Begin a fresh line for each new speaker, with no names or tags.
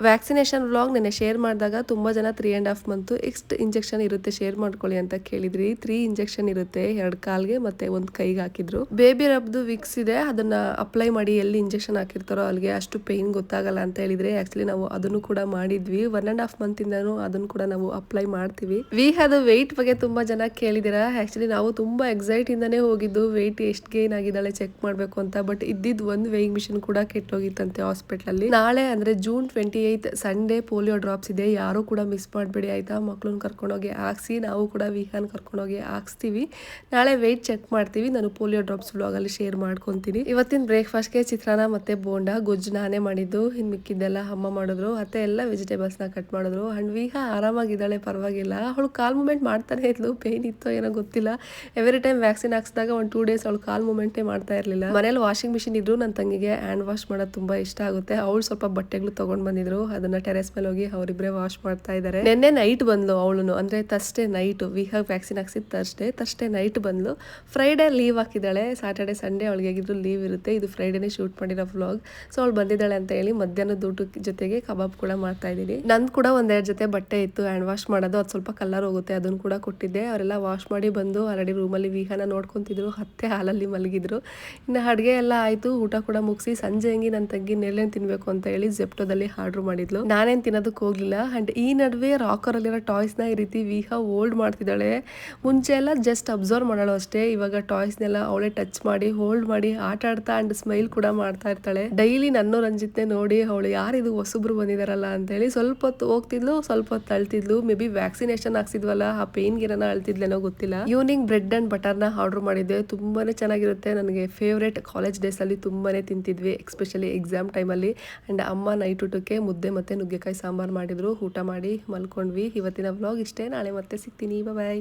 Vaccination vlog ನೆನ್ನೆ share ಮಾಡಿದಾಗ ತುಂಬ ಜನ 3.5 ಮಂತ್ ಎಷ್ಟು ಇಂಜೆಕ್ಷನ್ ಇರುತ್ತೆ ಶೇರ್ ಮಾಡ್ಕೊಳ್ಳಿ ಅಂತ ಕೇಳಿದ್ರಿ. 3 ಇಂಜೆಕ್ಷನ್ ಇರುತ್ತೆ, 2 ಕಾಲ್ಗೆ ಮತ್ತೆ 1 ಕೈಗೆ ಹಾಕಿದ್ರು. ಬೇಬಿ ರಬ್ದು ವಿಕ್ಸ್ ಇದೆ, ಅದನ್ನ ಅಪ್ಲೈ ಮಾಡಿ ಎಲ್ಲಿ ಇಂಜೆಕ್ಷನ್ ಹಾಕಿರ್ತಾರೋ ಅಲ್ಲಿಗೆ ಅಷ್ಟು ಪೇನ್ ಗೊತ್ತಾಗಲ್ಲ ಅಂತ ಹೇಳಿದ್ರೆ ಆಕ್ಚುಲಿ ನಾವು ಅದನ್ನು ಕೂಡ ಮಾಡಿದ್ವಿ. 1.5 ಮಂತ್ ಇಂದನೂ ಅದನ್ನು ಕೂಡ ನಾವು ಅಪ್ಲೈ ಮಾಡ್ತೀವಿ. ವಿಹಾದ ವೆಯ್ಟ್ ಬಗ್ಗೆ ತುಂಬಾ ಜನ ಕೇಳಿದಿರಾ. ಆಕ್ಚುಲಿ ನಾವು ತುಂಬಾ ಎಕ್ಸೈಟ್ ಇಂದಾನೆ ಹೋಗಿದ್ದು ವೆಯ್ಟ್ ಎಷ್ಟು ಗೇನ್ ಆಗಿದ್ದಾಳೆ ಚೆಕ್ ಮಾಡ್ಬೇಕು ಅಂತ. ಬಟ್ ಇದ್ದಿದ್ ಒಂದು ವೇಯಿಂಗ್ ಮಿಷಿನ್ ಕೂಡ ಕೆಟ್ಟೋಗಿತ್ತಂತೆ ಹಾಸ್ಪಿಟಲ್ ಅಲ್ಲಿ. ನಾಳೆ ಅಂದ್ರೆ ಜೂನ್ 28 ಸಂಡೇ ಪೋಲಿಯೋ ಡ್ರಾಪ್ಸ್ ಇದೆ, ಯಾರು ಕೂಡ ಮಿಸ್ ಮಾಡಬೇಡಿ ಆಯ್ತಾ. ಮಕ್ಕಳನ್ನ ಕರ್ಕೊಂಡೋಗಿ ಹಾಕ್ಸಿ, ನಾವು ಕೂಡ ವಿಹಾನ್ ಕರ್ಕೊಂಡೋಗಿ ಹಾಕ್ಸ್ತೀವಿ. ನಾಳೆ ವೆಯ್ಟ್ ಚೆಕ್ ಮಾಡ್ತೀವಿ. ನಾನು ಪೋಲಿಯೋ ಡ್ರಾಪ್ಸ್ ವ್ಲಾಗ್ ಅಲ್ಲಿ ಶೇರ್ ಮಾಡ್ಕೊಂತೀನಿ. ಇವತ್ತಿನ ಬ್ರೇಕ್ಫಾಸ್ಟ್ಗೆ ಚಿತ್ರಾನ್ನ ಮತ್ತೆ ಬೋಂಡಾ, ಗೊಜ್ಜು ನಾನೇ ಮಾಡಿದ್ದು, ಇನ್ ಮಿಕ್ಕಿದ್ದೆಲ್ಲ ಅಮ್ಮ ಮಾಡಿದ್ರು. ಅತ್ತೆ ಎಲ್ಲ ವೆಜಿಟೇಬಲ್ಸ್ ನ ಕಟ್ ಮಾಡಿದ್ರು. ಅಂಡ್ ವಿಹಾ ಆರಾಮಾಗಿದ್ದಾಳೆ, ಪರವಾಗಿಲ್ಲ. ಅವಳು ಕಾಲ್ ಮೂಮೆಂಟ್ ಮಾಡ್ತಾನೆ ಇದ್ಲು, ಪೇನ್ ಇತ್ತೋ ಏನೋ ಗೊತ್ತಿಲ್ಲ. ಎವ್ರಿ ಟೈಮ್ ವ್ಯಾಕ್ಸಿನ್ ಹಾಕ್ಸಿದಾಗ ಒಂದು 2 ಡೇಸ್ ಅವಳು ಕಾಲ್ ಮೂಮೆಂಟೇ ಮಾಡ್ತಾ ಇರಲಿಲ್ಲ. ಮನೇಲಿ ವಾಷಿಂಗ್ ಮಿಷಿನ್ ಇದ್ರು, ನನ್ನ ತಂಗಿಗೆ ಹ್ಯಾಂಡ್ ವಾಶ್ ಮಾಡೋದು ತುಂಬಾ ಇಷ್ಟ ಆಗುತ್ತೆ. ಅವಳು ಸ್ವಲ್ಪ ಬಟ್ಟೆಗಳು ತಗೊಂಡ್ ಬಂದಿದ್ರು, ಅದನ್ನ ಟೆರೆಸ್ ಮೇಲೆ ಹೋಗಿ ಅವರಿಬ್ಬರೇ ವಾಶ್ ಮಾಡ್ತಾ ಇದ್ದಾರೆ. ನಿನ್ನೆ ನೈಟ್ ಬಂದ್ಲು ಅವಳು, ಅಂದ್ರೆ ಥರ್ಸ್ಡೇ ನೈಟ್. ವಿಹಾಗ್ ವ್ಯಾಕ್ಸಿನ್ ಹಾಕ್ಸಿದ್ ಥರ್ಸ್ಡೇ ನೈಟ್ ಬಂದ್ಲು. ಫ್ರೈಡೇ ಲೀವ್ ಹಾಕಿದ್ದಾಳೆ. ಸ್ಯಾಟರ್ಡೆ ಸಂಡೇ ಅವಳಿಗೆ ಹೇಗಿದ್ರು ಲೀವ್ ಇರುತ್ತೆ. ಇದು ಫ್ರೈಡೇನೆ ಶೂಟ್ ಮಾಡಿರೋ ವ್ಲಾಗ್. ಸೊ ಅವಳು ಬಂದಿದ್ದಾಳೆ ಅಂತ ಹೇಳಿ ಮಧ್ಯಾಹ್ನದ ಊಟದ ಜೊತೆಗೆ ಕಬಾಬ್ ಕೂಡ ಮಾಡ್ತಾ ಇದ್ದೀನಿ. ನಂದು ಕೂಡ 1-2 ಜೊತೆ ಬಟ್ಟೆ ಇತ್ತು ಹ್ಯಾಂಡ್ ವಾಶ್ ಮಾಡೋದು, ಅದು ಸ್ವಲ್ಪ ಕಲರ್ ಹೋಗುತ್ತೆ, ಅದನ್ನು ಕೂಡ ಕೊಟ್ಟಿದ್ದೆ. ಅವರೆಲ್ಲ ವಾಶ್ ಮಾಡಿ ಬಂದು ಆಲ್ರೆಡಿ ರೂಮಲ್ಲಿ ವಿಹಾನ ನೋಡ್ಕೊಂತಿದ್ರು. ಅತ್ತೆ ಹಾಲಲ್ಲಿ ಮಲಗಿದ್ರು. ಇನ್ನು ಅಡುಗೆ ಎಲ್ಲ ಆಯ್ತು, ಊಟ ಕೂಡ ಮುಗಿಸಿ ಸಂಜೆ ಹಂಗೆ ನನ್ನ ತಂಗಿ ನೆಲ್ಲೇನು ತಿನ್ಬೇಕು ಅಂತ ಹೇಳಿ ಜೆಪ್ಟೋದಲ್ಲಿ ಆರ್ಡರ್ ಮಾಡಿದ್ಲು. ನಾನೇನು ತಿನ್ನೋದಕ್ಕೆ ಹೋಗ್ಲಿಲ್ಲ. ಅಂಡ್ ಈ ನಡುವೆ ರಾಕರ್ ಅಲ್ಲಿರೋ ಟಾಯ್ಸ್ ನ ಈ ರೀತಿ ವಿಹಾ ಹೋಲ್ಡ್ ಮಾಡ್ತಿದ್ದಾಳೆ. ಮುಂಚೆ ಎಲ್ಲ ಜಸ್ಟ್ ಅಬ್ಸರ್ವ್ ಮಾಡೋಳು ಅಷ್ಟೇ, ಇವಾಗ ಟಾಯ್ಸ್ನೆಲ್ಲ ಅವಳೇ ಟಚ್ ಮಾಡಿ ಹೋಲ್ಡ್ ಮಾಡಿ ಆಟ ಆಡ್ತಾ ಅಂಡ್ ಸ್ಮೈಲ್ ಕೂಡ ಮಾಡ್ತಾ ಇರ್ತಾಳೆ. ಡೈಲಿ ನನ್ನ ರಂಜಿತ್ನೆ ನೋಡಿ ಅವಳು ಯಾರಿದು ಹೊಸಬ್ರು ಬಂದಿದಾರಲ್ಲ ಅಂತ ಹೇಳಿ ಸ್ವಲ್ಪ ಹೊತ್ತು ಹೋಗ್ತಿದ್ಲು, ಸ್ವಲ್ಪ ಹೊತ್ತು ಅಳ್ತಿದ್ಲು. ಮೇ ಬಿ ವ್ಯಾಕ್ಸಿನೇಷನ್ ಹಾಕ್ಸಿದ್ವಲ್ಲ ಆ ಪೇನ್ ಗಿರನ ಅಳ್ತಿದ್ಲೇನೋ ಗೊತ್ತಿಲ್ಲ. ಈವ್ನಿಂಗ್ ಬ್ರೆಡ್ ಅಂಡ್ ಬಟರ್ನ ಆರ್ಡರ್ ಮಾಡಿದ್ದೆ, ತುಂಬಾನೇ ಚೆನ್ನಾಗಿರುತ್ತೆ. ನನಗೆ ಫೇವ್ರೇಟ್. ಕಾಲೇಜ್ ಡೇಸ್ ಅಲ್ಲಿ ತುಂಬಾನೇ ತಿಂತಿದ್ವಿ, ಎಸ್ಪೆಷಲಿ ಎಕ್ಸಾಮ್ ಟೈಮಲ್ಲಿ. ಅಂಡ್ ಅಮ್ಮ ನೈಟ್ ಊಟಕ್ಕೆ ಮುದ್ದೆ ಮತ್ತೆ ನುಗ್ಗೆಕಾಯಿ ಸಾಂಬಾರ್ ಮಾಡಿದ್ರು. ಊಟ ಮಾಡಿ ಮಲ್ಕೊಂಡ್ವಿ. ಇವತ್ತಿನ ವ್ಲಾಗ್ ಇಷ್ಟೇ, ನಾಳೆ ಮತ್ತೆ ಸಿಗ್ತೀನಿ. ಬಾಯ್.